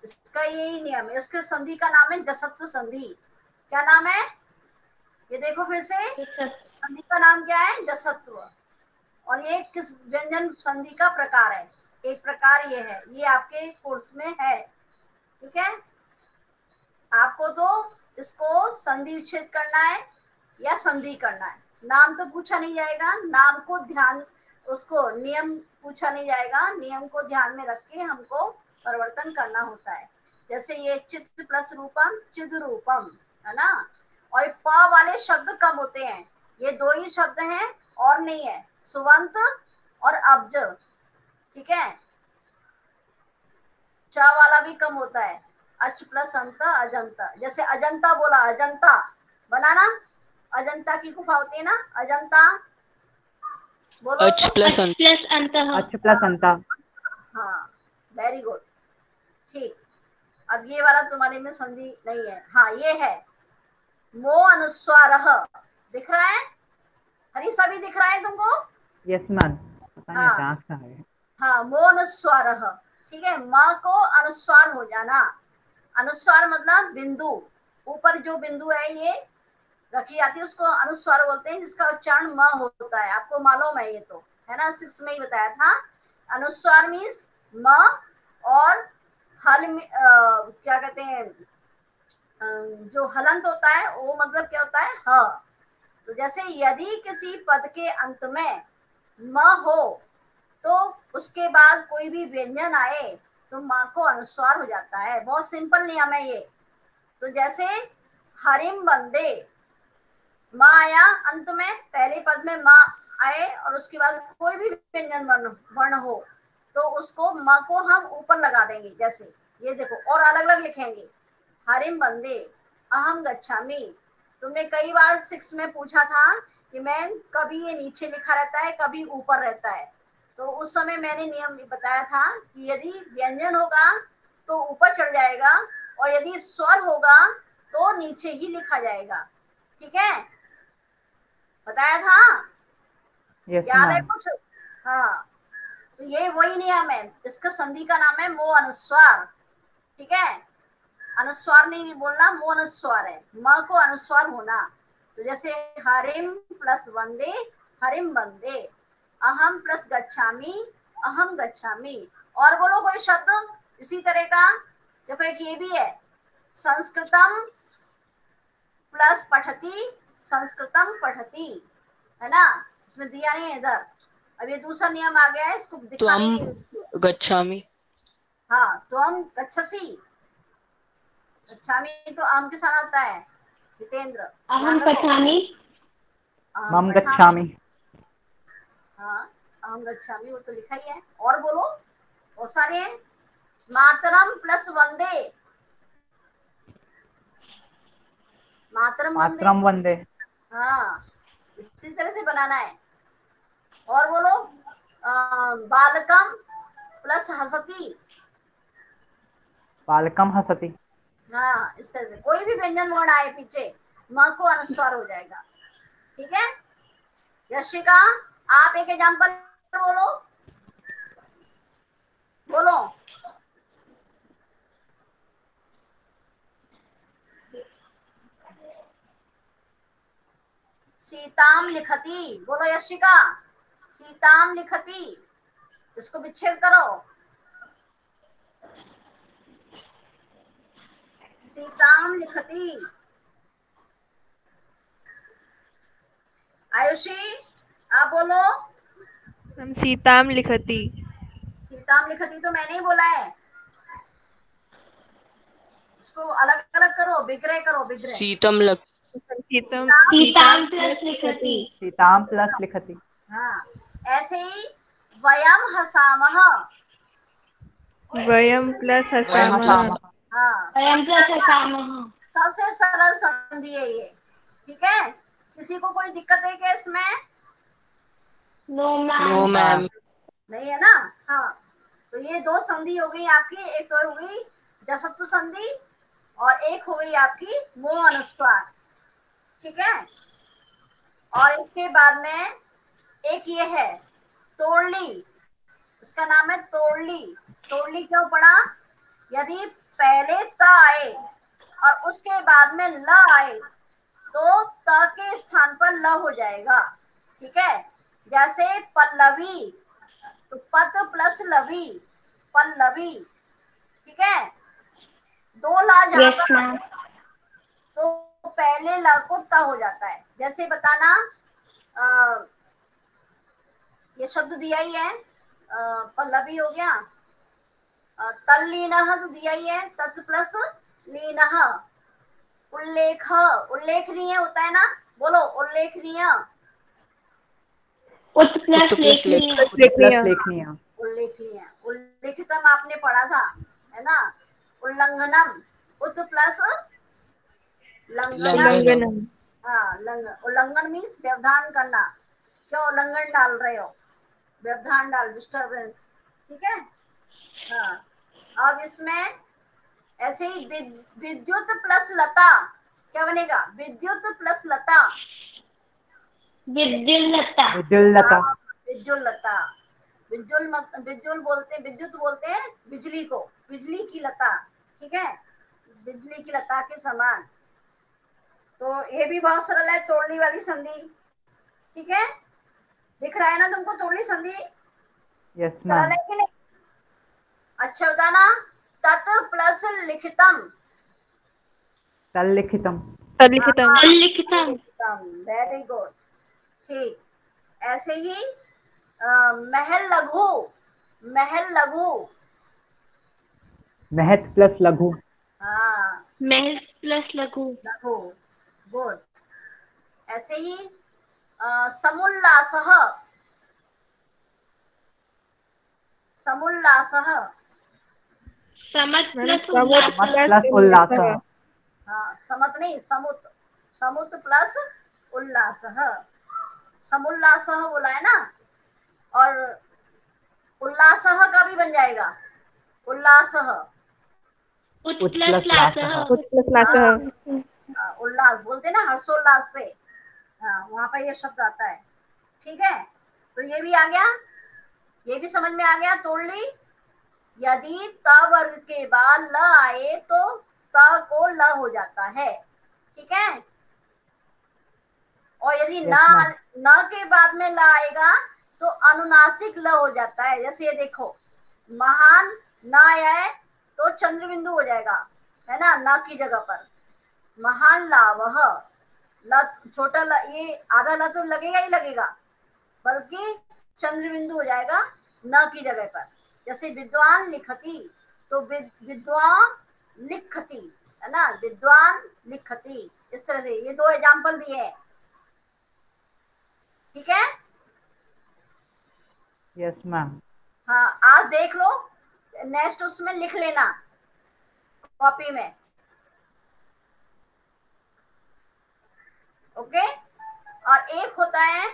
इसका यही नियम है। इसके संधि का नाम है जसत्व संधि। क्या नाम है, ये देखो फिर से, संधि का नाम क्या है, जसत्व। और ये किस व्यंजन संधि का प्रकार है, एक प्रकार ये है, ये आपके कोर्स में है, ठीक है। आपको तो इसको संधि विच्छेद करना है या संधि करना है, नाम तो पूछा नहीं जाएगा, नाम को ध्यान, उसको नियम पूछा नहीं जाएगा, नियम को ध्यान में रख के हमको परिवर्तन करना होता है। जैसे ये चित्त प्लस रूपम, चिद रूपम, है ना। और प वाले शब्द कम होते हैं, ये दो ही शब्द हैं और नहीं है, सुवंत और अब्ज, ठीक है। च वाला भी कम होता है, अच प्लस अंत, अजंता। जैसे अजंता बोला, अजंता बनाना, अजंता की गुफा होती है ना, अजंता बोलो, अच प्लस अंत। प्लस अंतः। अच प्लस अंता। हाँ वेरी गुड, ठीक। अब ये वाला तुम्हारे में संधि नहीं है, हाँ ये है, मो अनुस्वारः, दिख रहा है, हरी सभी दिख रहा है तुमको। यस मैम, पता नहीं हाँ अचानक से आ गया। हाँ, मो अनुस्वारः, ठीक है, माँ को अनुस्वार हो जाना, अनुस्वार मतलब बिंदु, ऊपर जो बिंदु है ये रखी जाती है उसको अनुस्वार बोलते हैं, जिसका उच्चारण म होता है, आपको मालूम है ये तो, है ना, 6 में ही बताया था। अनुस्वार मीन्स म, और हल क्या कहते हैं, जो हलंत होता है वो मतलब क्या होता है, ह। तो जैसे यदि किसी पद के अंत में म हो तो उसके बाद कोई भी व्यंजन आए तो माँ को अनुस्वार हो जाता है, बहुत सिंपल नियम है ये। तो जैसे हरिम बंदे, माँ आया अंत में, पहले पद में माँ आए और उसके बाद कोई भी व्यंजन वर्ण हो तो उसको माँ को हम ऊपर लगा देंगे, जैसे ये देखो, और अलग अलग लिखेंगे, हरिम बंदे, अहम गच्छामि। तुमने कई बार 6 में पूछा था कि मैम कभी ये नीचे लिखा रहता है कभी ऊपर रहता है, तो उस समय मैंने नियम बताया था कि यदि व्यंजन होगा तो ऊपर चढ़ जाएगा और यदि स्वर होगा तो नीचे ही लिखा जाएगा। ठीक है, बताया था, यस याद है मैम। कुछ? हाँ, तो ये वही नियम है, इसका संधि का नाम है मो अनुस्वार। ठीक है, अनुस्वार नहीं बोलना, मो अनुस्वार है, म को अनुस्वार होना। तो जैसे हरिम प्लस वंदे, हरिम वंदे, अहम प्लस गच्छामि, अहम गच्छामि। और बोलो कोई शब्द इसी तरह का। देखो एक ये भी है, संस्कृतम प्लस पठती, संस्कृतम पठती, है ना, इसमें दिया नहीं है इधर। अब ये दूसरा नियम आ गया है, इसको त्वम दिखाने। गच्छामि। हाँ, त्वम गच्छसि, गच्छामि तो आम के साथ आता है। जितेंद्र अहम ध्यान रखो। पठामि। मम पठामि, गच्छामि। हाँ, अहम गच्छामि वो तो लिखा ही है। और बोलो, बहुत सारे हैं। मातरम प्लस वंदे, मातरम वंदे। मातरम वंदे। हाँ, इसी तरह से बनाना है। और बोलो, बालकम प्लस हसती। बालकम हसति। हाँ, इस तरह से कोई भी व्यंजन वर्ण आए पीछे म को अनुस्वार हो जाएगा। ठीक है, यशिका आप एक एग्जाम्पल बोलो, बोलो। सीताम लिखती, बोलो यशिका, सीताम लिखती, इसको विच्छेद करो। सीताम लिखती। आयुषी आप बोलो। हम सीताम लिखती। सीताम लिखती तो मैंने ही बोला है, इसको अलग अलग करो, विग्रह करो, विग्रह। सीतम लग सीतम सीताम प्लस लिखति। सीताम प्लस लिखति। हाँ, ऐसे ही वयम हसामः। वयम प्लस वयम हसामः। हसामः। हाँ, वयं प्लस हसामः। सबसे सरल संधि है ये। ठीक है, किसी को कोई दिक्कत है क्या इसमें? No ma'am. No ma'am. नहीं है ना। हाँ, तो ये दो संधि हो गई आपकी, एक तो हो गई जसत्व संधि और एक हो गई आपकी मोह अनुस्वार। ठीक है, और इसके बाद में एक ये है तोड़ली, इसका नाम है तोड़ली। तोड़ली क्यों पढ़ा? यदि पहले त आए और उसके बाद में ल आए तो त के स्थान पर ल हो जाएगा। ठीक है, जैसे पल्लवी, तो पत प्लस लवी, पल्लवी। ठीक है, दो ला जहां यस पर मैम। तो पहले ला को त हो जाता है। जैसे बताना, ये शब्द दिया ही है, पल्लवी हो गया, तल्लीनः तो दिया ही है, तत् प्लस लीनः। उल्लेख, उल्लेखनीय होता है ना, बोलो उल्लेखनीय। उत प्लस लेखनीय। प्लस लेखनीय। उल्लेखनीय, उल्लेखितम आपने पढ़ा था, है ना। उल्लंघनम, उत प्लस लंघनम। उल्लंघनम। हाँ, उल्लंघन मीन्स व्यवधान करना। क्यों उल्लंघन डाल रहे हो? व्यवधान डाल, डिस्टरबेंस। ठीक है, हाँ। अब इसमें ऐसे ही विद्युत प्लस लता, क्या बनेगा? विद्युत प्लस लता। विद्युल्लता। विद्युल्लता। हाँ, विद्युल्लता। विद्युल बोलते हैं, विद्युत बोलते हैं बिजली को, बिजली की लता। ठीक है, बिजली की लता के समान। तो ये भी बहुत सरल है, तोड़ने वाली संधि। ठीक है, दिख रहा है ना तुमको तोड़नी संधि? यस सरल मैम। है कि नहीं? अच्छा बताना, तत् प्लस लिखितम। तल्लिखितम। तल्लिखितम। लिखितम। Very good. ठीक, ऐसे ही महल लघु, महल लघु। महत प्लस लघु। हाँ, महल प्लस लघु। लघु, गुड। ऐसे ही समुल्लासः, समुल्लासः। समत मैम प्लस समत उल्लासः। समत प्लस प्लस उल्लासः। उल्लासः। हाँ, समत नहीं, समुत, समुत प्लस उल्लास, समुल्लास बोला है ना। और उल्लास का भी बन जाएगा, उल्लास। उत प्लस उत्प्लस लासः। लासः। उत्प्लस उल्लास बोलते हैं ना, हर्षोल्लास से। हाँ, वहां पर ये शब्द आता है। ठीक है, तो ये भी आ गया, ये भी समझ में आ गया, तोड़ ली। यदि त वर्ग के बाद ल आए तो त को ल हो जाता है। ठीक है, और यदि यस मैम। न के बाद में ल आएगा तो अनुनासिक ल हो जाता है। जैसे ये देखो, महान न आए तो चंद्र बिंदु हो जाएगा, है ना, न की जगह पर। महान लावह, ल छोटा ल, ये आधा ल तो लगेगा ही लगेगा, बल्कि चंद्र बिंदु हो जाएगा न की जगह पर। जैसे विद्वान लिखती, तो विद्वान लिखती, है ना, विद्वान लिखती। इस तरह से ये दो एग्जाम्पल दिए हैं। ठीक है, यस मैम। हाँ, आज देख लो, नेक्स्ट उसमें लिख लेना कॉपी में। ओके, और एक होता है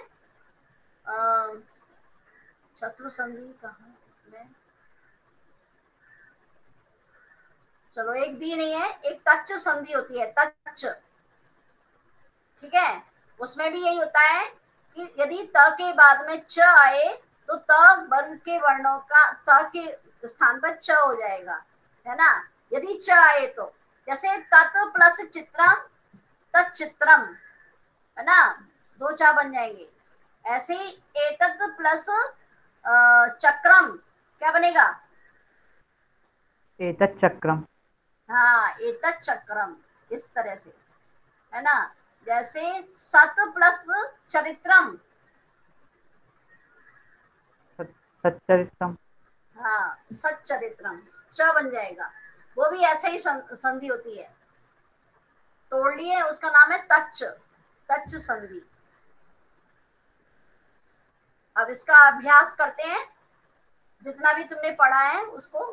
शत्रु संधि, कहाँ इसमें, चलो एक दी नहीं है, एक तच्च संधि होती है, तच्च। ठीक है, उसमें भी यही होता है कि यदि त के बाद में च आए तो त वर्ग के वर्णों का त के स्थान पर च हो जाएगा, है ना, यदि च आए तो। जैसे तत् प्लस चित्रम, तच्चित्रम, है ना, दो चा बन जाएंगे। ऐसे ही एतत् प्लस चक्रम, क्या बनेगा? एतत् चक्रम। हाँ, एतत् चक्रम, इस तरह से, है ना। जैसे सत प्लस चरित्रम, सच्चरित्रम। हाँ, सच्चरित्रम, च बन जाएगा। वो भी ऐसे ही संधि होती है, तोड़ लिए, उसका नाम है तच्च, तच्च संधि। अब इसका अभ्यास करते हैं, जितना भी तुमने पढ़ा है उसको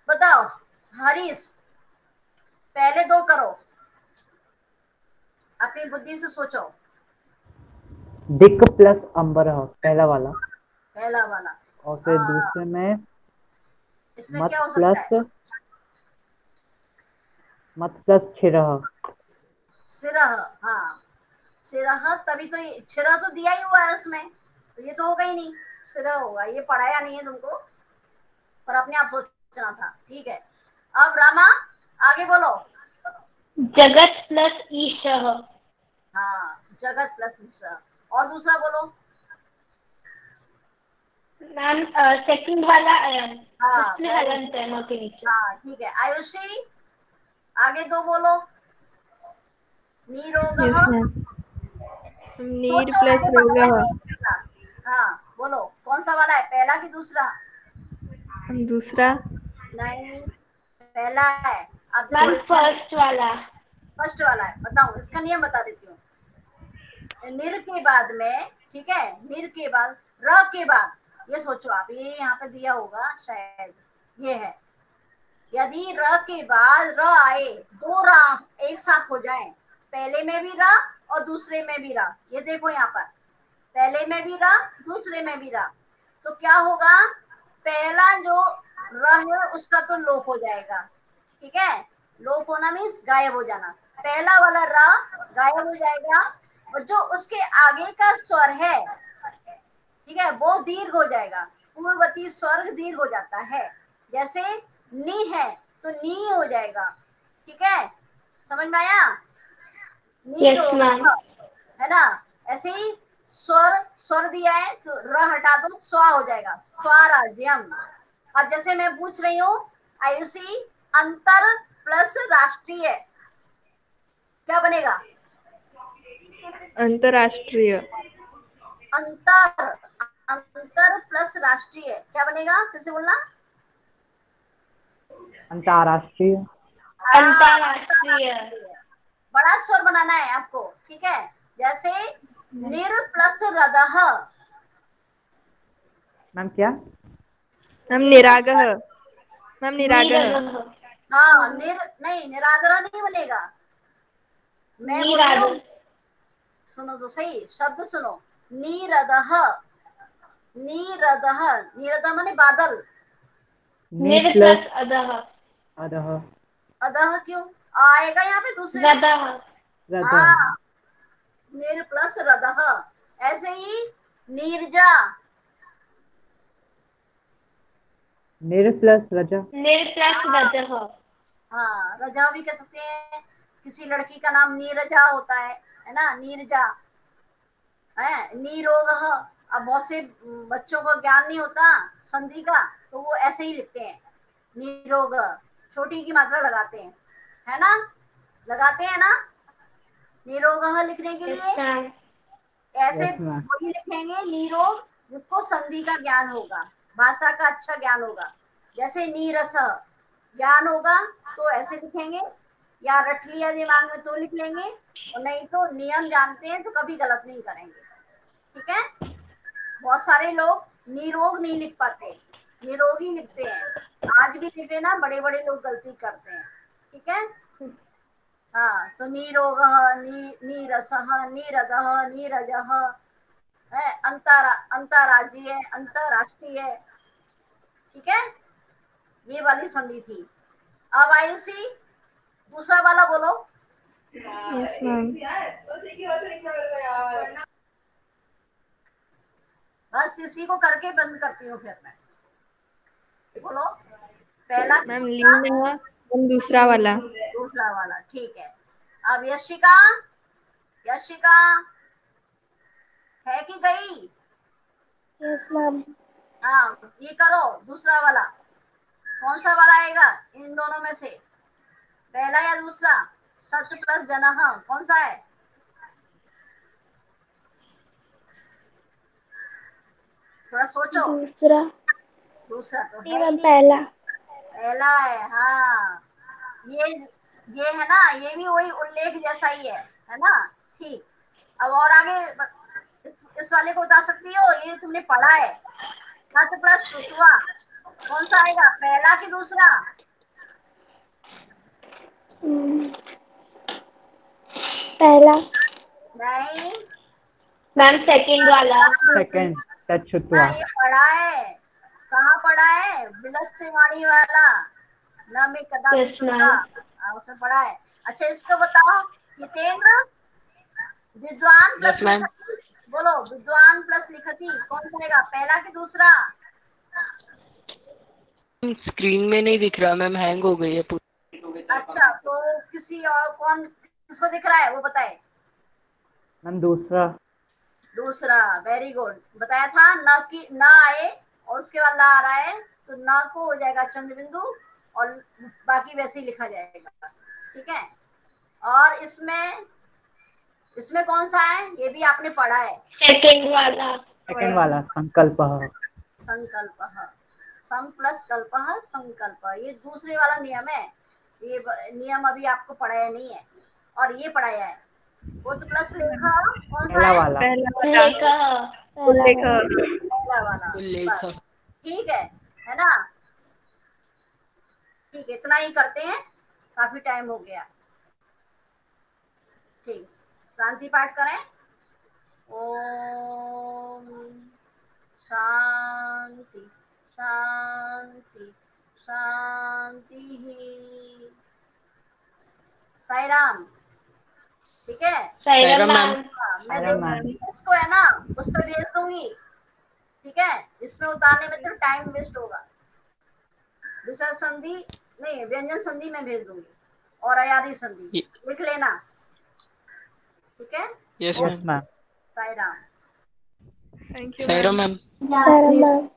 बताओ। हरीश, पहले दो करो, अपनी बुद्धि से सोचो। दिक् प्लस अंबरः, पहला वाला। पहला वाला, और फिर दूसरे में इसमें मत क्या हो सकता है? प्लस छिरः। सिरह, हाँ, सिरह, तभी तो छिरह तो दिया ही हुआ है उसमें, तो ये तो होगा ही नहीं, सिरह होगा। ये पढ़ाया नहीं है तुमको, पर अपने आप सोचना था। ठीक है, अब रामा आगे बोलो। जगत प्लस ईशः। हाँ, जगत प्लस ईशः। और दूसरा बोलो। मैम सेकंड वाला हाँ, उसमें हलंत है न के नीचे। हाँ, ठीक है। आयुषी, आगे दो बोलो। यस नीरोगः, मैम। नीर सोचो, प्लस मैंने पढ़ाया रोगः। नहीं है पहला। हाँ, बोलो कौन सा वाला है, पहला कि दूसरा? दूसरा। नहीं, पहला है। अब देखो मैम इसका, फर्स्ट वाला। फर्स्ट वाला है। बताओ, इसका नियम बता देती हूँ। निर के बाद में, ठीक है, निर के बाद, र के बाद, ये सोचो आप, ये यहाँ पे दिया होगा शायद, ये है। यदि र के बाद र आए, दो र एक साथ हो जाए, पहले में भी र और दूसरे में भी र, ये देखो यहाँ पर, पहले में भी र, दूसरे में भी र, तो क्या होगा? पहला जो र है उसका तो लोप हो जाएगा। ठीक है, लोप होना मीन्स गायब हो जाना, पहला वाला र गायब हो जाएगा, और जो उसके आगे का स्वर है, ठीक है, वो दीर्घ हो जाएगा। पूर्ववर्ती स्वर्ग दीर्घ हो जाता है। जैसे नी है तो नी हो जाएगा। ठीक है, समझ में आया? नी यस रो, मैम। है ना। ऐसे ही स्वर, स्वर दिया है तो र हटा दो, स्वा हो जाएगा, स्वराज्यम। अब जैसे मैं पूछ रही हूँ आयुषी, अंतर प्लस राष्ट्रीय क्या बनेगा? अंतरराष्ट्रीय। अंतर, अंतर प्लस राष्ट्रीय क्या बनेगा? फिर से बोलना। अंतरराष्ट्रीय। अंतरराष्ट्रीय। बड़ा स्वर बनाना है आपको। ठीक है, जैसे निर प्लस रदह, मैम क्या? मैम निरागः। मैम निरागः। निरगः। हाँ, नहीं, निरादरा नहीं बनेगा। मैं बोल रही हूँ, सुनो तो सही, शब्द सुनो। नीरदह, नीरदह, नीरदह माने बादल। नी प्लस अधः, अदह क्यों आएगा यहाँ पे दूसरे में? रदः, हाँ, नीर प्लस रदह। ऐसे ही नीरजा, निर प्लस रजः, हाँ, रजा भी कह सकते हैं। किसी लड़की का नाम नीरजा होता है ना, नीरजा है। नीरोग, अब बहुत से बच्चों को ज्ञान नहीं होता संधि का, तो वो ऐसे ही लिखते हैं नीरोग, छोटी की मात्रा लगाते हैं, है ना, लगाते हैं ना नीरोग लिखने के लिए। ऐसे यस मैम, वही लिखेंगे नीरोग जिसको संधि का ज्ञान होगा, भाषा का अच्छा ज्ञान होगा। जैसे नीरस ज्ञान होगा तो ऐसे लिखेंगे, या रट लिया दिमाग में तो लिख लेंगे, और नहीं तो नियम जानते हैं तो कभी गलत नहीं करेंगे। ठीक है, बहुत सारे लोग निरोग नहीं लिख पाते, निरोगी लिखते हैं। आज भी देखे ना, बड़े बड़े लोग गलती करते हैं। ठीक है, हाँ, तो नीरोग, नीरसः, नीरदः, नीरजः है, अंतरराज्यीय, अंतरराष्ट्रीय। ठीक है, ये वाली संधि थी। अब आयुषी दूसरा वाला बोलो। Yes ma'am. बस इसी को करके बंद करती हूँ फिर मैं। बोलो, पहला मैम दूसरा, लीन दूसरा वाला। दूसरा वाला। ठीक है, अब यशिका, यशिका है कि गई? Yes ma'am. हाँ, ये करो दूसरा वाला। कौन सा वाला आएगा इन दोनों में से, पहला या दूसरा? सत प्लस जनः कौन सा है? थोड़ा सोचो। दूसरा। दूसरा तो नहीं है ही मैम, नहीं, पहला। पहला है। हाँ, ये है ना, ये भी वही उल्लेख जैसा ही है ना। ठीक, अब और आगे इस वाले को बता सकती हो, ये तुमने पढ़ा है। सत प्लस श्रुत्वा कौन सा आएगा, पहला कि दूसरा? पहला। नहीं, मैम सेकंड वाला। सेकंड टच ना, छुतवा, ये पढ़ा है। कहाँ पढ़ा है? बिलस से वाणी वाला, न में कदापि यस सुना। मैम। उसमें पढ़ा है। अच्छा, इसको बताओ, हितेंद्र, विद्वान प्लस यस मैम। लिखती, बोलो विद्वान प्लस लिखती कौन सा आएगा, पहला कि दूसरा? स्क्रीन में नहीं दिख रहा मैम, हैंग हो गई है पूरी। अच्छा, तो किसी और कौन किसको दिख रहा है वो बताए। मैम दूसरा, दूसरा, वेरी गुड, बताया था। न की न आए और उसके बाद ला आ रहा है, तो न को हो जाएगा चंद्र बिंदु, और बाकी वैसे ही लिखा जाएगा। ठीक है, और इसमें इसमें कौन सा है, ये भी आपने पढ़ा है। सेकंड वाला। सेकंड वाला संकल्पः, संकल्प, सम प्लस कल्प, संकल्प, ये दूसरे वाला नियम है। ये नियम अभी आपको पढ़ाया नहीं है, और ये पढ़ाया है। वो तो प्लस लेखा कौन सा पहला है? वाला, पहला वाला उल्लेख। पहला वाला। उल्लेख। बस, ठीक है ना। ठीक है, इतना ही करते हैं, काफी टाइम हो गया। ठीक, शांति पाठ करें। ओम शांति शांति शांति। साई राम। ठीक है, साईराम मैम। मैम। मैं साईराम मैम। देखूंगी इसको, है ना, उस पर भेज दूंगी। ठीक है, इसमें उतारने में तो टाइम वेस्ट होगा। विसर्ग संधि नहीं, व्यंजन संधि में भेज दूंगी, और अयादी संधि लिख लेना। ठीक है, yes yes ma'am. Ma'am. Sai Ram. Thank you Sairam ma'am. Ma'am. Sairam ma'am.